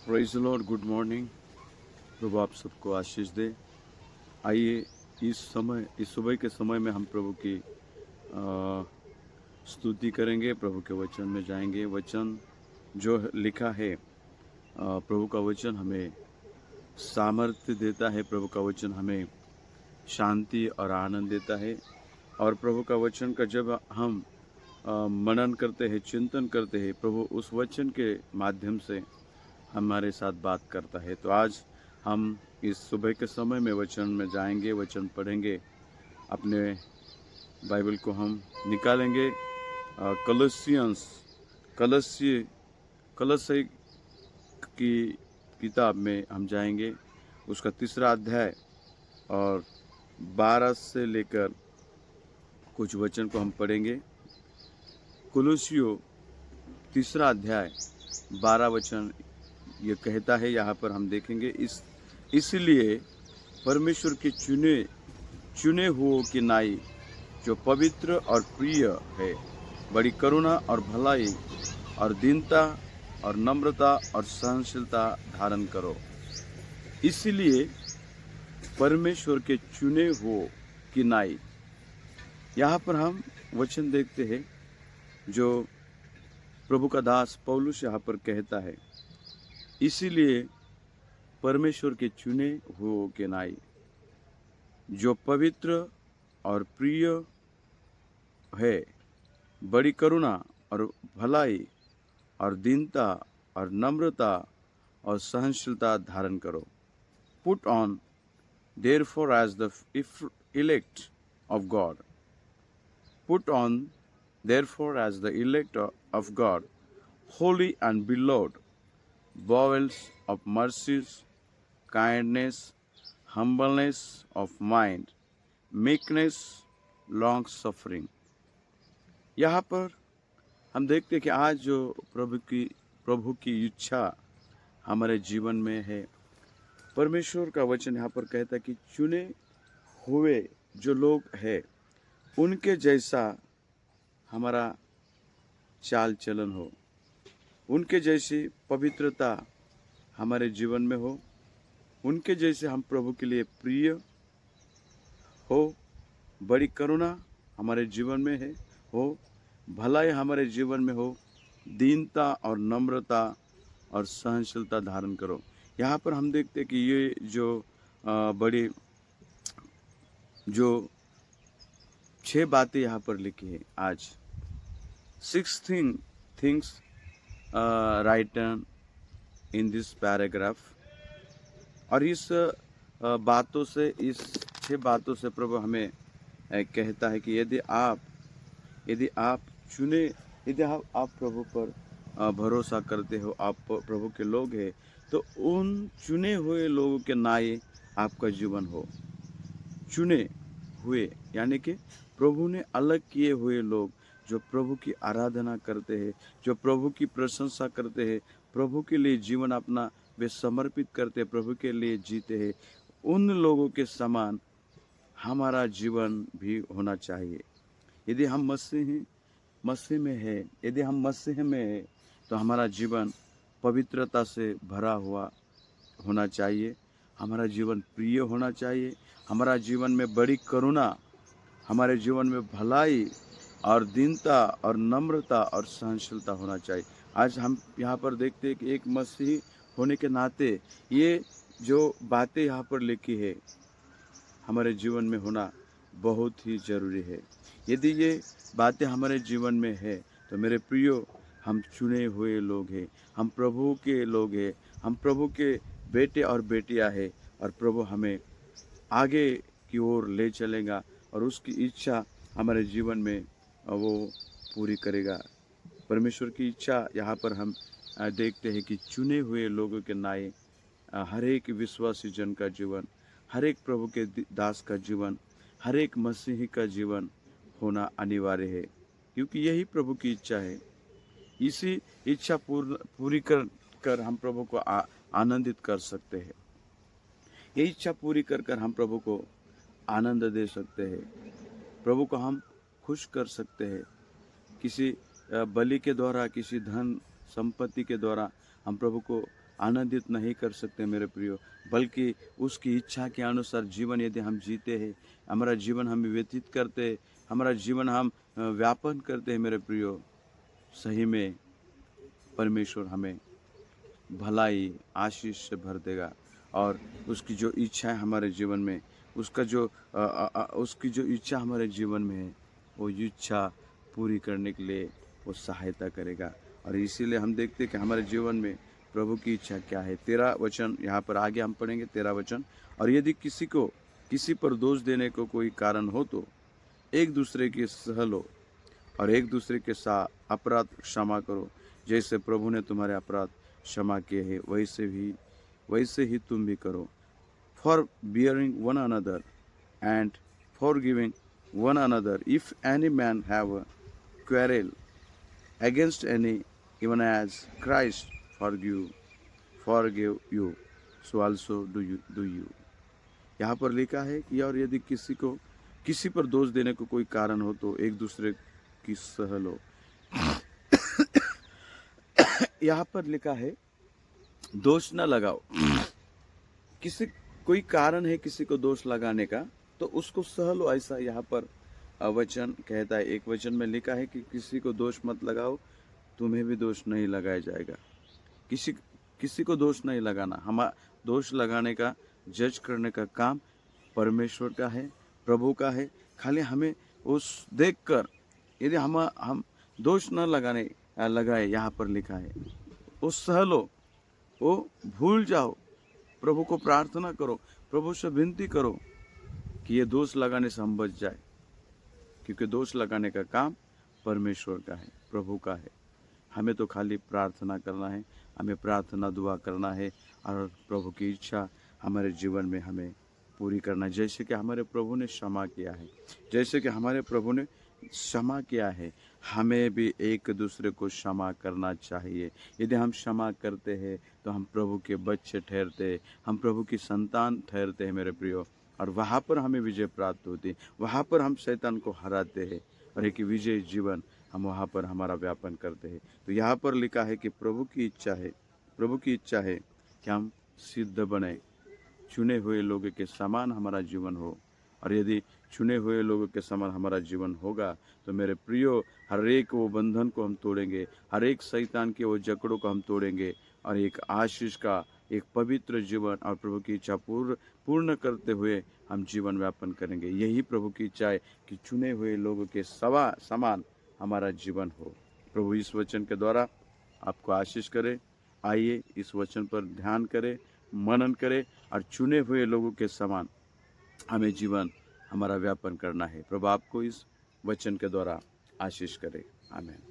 Praise the Lord, good morning. प्रभु आप सबको आशीष दे। आइए इस सुबह के समय में हम प्रभु की स्तुति करेंगे, प्रभु के वचन में जाएंगे। वचन जो लिखा है, प्रभु का वचन हमें सामर्थ्य देता है, प्रभु का वचन हमें शांति और आनंद देता है। और प्रभु का वचन का जब हम मनन करते हैं, चिंतन करते हैं, प्रभु उस वचन के माध्यम से हमारे साथ बात करता है। तो आज हम इस सुबह के समय में वचन में जाएंगे, वचन पढ़ेंगे, अपने बाइबल को हम निकालेंगे। कलस्सी की किताब में हम जाएंगे, उसका 3 अध्याय और 12 से लेकर कुछ वचन को हम पढ़ेंगे। कुलुसियों 3 अध्याय 12 वचन ये कहता है, यहाँ पर हम देखेंगे। इसलिए परमेश्वर के चुने हुओं की नाई जो पवित्र और प्रिय है, बड़ी करुणा और भलाई और दीनता और नम्रता और सहनशीलता धारण करो। इसलिए परमेश्वर के चुने हुओं की नाई, यहाँ पर हम वचन देखते हैं जो प्रभु का दास पौलुस यहाँ पर कहता है। इसीलिए परमेश्वर के चुने हुओं के नाई जो पवित्र और प्रिय है, बड़ी करुणा और भलाई और दीनता और नम्रता और सहनशीलता धारण करो। Put on therefore as the elect of God, put on therefore as the elect of God, holy and beloved, bowels of mercies, kindness, humbleness of mind, meekness, long suffering। यहाँ पर हम देखते हैं कि आज जो प्रभु की इच्छा हमारे जीवन में है, परमेश्वर का वचन यहाँ पर कहता है कि चुने हुए जो लोग हैं उनके जैसा हमारा चाल चलन हो, उनके जैसी पवित्रता हमारे जीवन में हो, उनके जैसे हम प्रभु के लिए प्रिय हो, बड़ी करुणा हमारे जीवन में हो, भलाई हमारे जीवन में हो, दीनता और नम्रता और सहनशीलता धारण करो। यहाँ पर हम देखते हैं कि ये जो बड़ी जो 6 बातें यहाँ पर लिखी है आज, 6 things written in this paragraph। और इस बातों से, इस 6 बातों से प्रभु हमें कहता है कि यदि आप प्रभु पर भरोसा करते हो, आप प्रभु के लोग हैं, तो उन चुने हुए लोगों के नाई आपका जीवन हो। चुने हुए यानी कि प्रभु ने अलग किए हुए लोग, जो प्रभु की आराधना करते हैं, जो प्रभु की प्रशंसा करते हैं, प्रभु के लिए जीवन अपना वे समर्पित करते हैं, प्रभु के लिए जीते हैं, उन लोगों के समान हमारा जीवन भी होना चाहिए। यदि हम मसीह में है, यदि हम मसीह में है, तो हमारा जीवन पवित्रता से भरा हुआ होना चाहिए, हमारा जीवन प्रिय होना चाहिए, हमारा जीवन में बड़ी करुणा, हमारे जीवन में भलाई और दीनता और नम्रता और सहनशीलता होना चाहिए। आज हम यहाँ पर देखते हैं कि एक मसीही होने के नाते ये जो बातें यहाँ पर लिखी है हमारे जीवन में होना बहुत ही ज़रूरी है। यदि ये बातें हमारे जीवन में है, तो मेरे प्रियो, हम चुने हुए लोग हैं, हम प्रभु के लोग हैं, हम प्रभु के बेटे और बेटियां हैं, और प्रभु हमें आगे की ओर ले चलेगा और उसकी इच्छा हमारे जीवन में वो पूरी करेगा। परमेश्वर की इच्छा यहाँ पर हम देखते हैं कि चुने हुए लोगों के नाई हर एक विश्वासी जन का जीवन, हर एक प्रभु के दास का जीवन, हर एक मसीही का जीवन होना अनिवार्य है, क्योंकि यही प्रभु की इच्छा है। इसी इच्छा पूरी कर हम प्रभु को आनंदित कर सकते हैं। ये इच्छा पूरी कर हम प्रभु को आनंद दे सकते हैं, प्रभु को हम खुश कर सकते हैं। किसी बलि के द्वारा, किसी धन संपत्ति के द्वारा हम प्रभु को आनंदित नहीं कर सकते मेरे प्रियो, बल्कि उसकी इच्छा के अनुसार जीवन यदि हम जीते हैं, हमारा जीवन हम व्यतीत करते, हमारा जीवन हम व्यापन करते हैं मेरे प्रियो, सही में परमेश्वर हमें भलाई आशीष से भर देगा। और उसकी जो इच्छा है हमारे जीवन में, उसकी जो इच्छा हमारे जीवन में है, वो इच्छा पूरी करने के लिए वो सहायता करेगा। और इसीलिए हम देखते हैं कि हमारे जीवन में प्रभु की इच्छा क्या है। 13 वचन यहाँ पर आगे हम पढ़ेंगे, 13 वचन। और यदि किसी पर दोष देने को कोई कारण हो तो एक दूसरे की सह लो और एक दूसरे के साथ अपराध क्षमा करो, जैसे प्रभु ने तुम्हारे अपराध क्षमा किए हैं वैसे ही तुम भी करो। Forbearing one another and forgiving one another if any man have a quarrel against any, even as Christ forgive you so also do you. यहाँ पर लिखा है कि और यदि किसी पर दोष देने को कोई कारण हो तो एक दूसरे की सह लो। यहाँ पर लिखा है दोष न लगाओ। कोई कारण है किसी को दोष लगाने का तो उसको सह लो, ऐसा यहाँ पर वचन कहता है। एक वचन में लिखा है कि किसी को दोष मत लगाओ, तुम्हें भी दोष नहीं लगाया जाएगा। किसी को दोष नहीं लगाना, हम दोष लगाने का, जज करने का काम परमेश्वर का है, प्रभु का है। खाली हमें उस देखकर यदि हम दोष न लगाए, यहाँ पर लिखा है वो सह लो, वो भूल जाओ, प्रभु को प्रार्थना करो, प्रभु से विनती करो कि ये दोष लगाने से हम बच जाए, क्योंकि दोष लगाने का काम परमेश्वर का है, प्रभु का है। हमें तो खाली प्रार्थना करना है, हमें प्रार्थना दुआ करना है और प्रभु की इच्छा हमारे जीवन में हमें पूरी करना। जैसे कि हमारे प्रभु ने क्षमा किया है, हमें भी एक दूसरे को क्षमा करना चाहिए। यदि हम क्षमा करते हैं तो हम प्रभु के बच्चे ठहरते, हम प्रभु की संतान ठहरते हैं मेरे प्रियो, और वहाँ पर हमें विजय प्राप्त होती है, वहाँ पर हम शैतान को हराते हैं और एक विजय जीवन हम वहाँ पर हमारा व्यापन करते हैं। तो यहाँ पर लिखा है कि प्रभु की इच्छा है कि हम सिद्ध बने, चुने हुए लोगों के समान हमारा जीवन हो। और यदि चुने हुए लोगों के समान हमारा जीवन होगा तो मेरे प्रियो, हर एक वो बंधन को हम तोड़ेंगे, हर एक शैतान के वो जकड़ों को हम तोड़ेंगे और एक आशीष का, एक पवित्र जीवन और प्रभु की इच्छा पूर्ण करते हुए हम जीवन व्यापन करेंगे। यही प्रभु की इच्छा है कि चुने हुए लोगों के समान हमारा जीवन हो। प्रभु इस वचन के द्वारा आपको आशीष करे। आइए इस वचन पर ध्यान करें, मनन करें और चुने हुए लोगों के समान हमें जीवन हमारा व्यापन करना है। प्रभु आपको इस वचन के द्वारा आशीष करे। आमीन।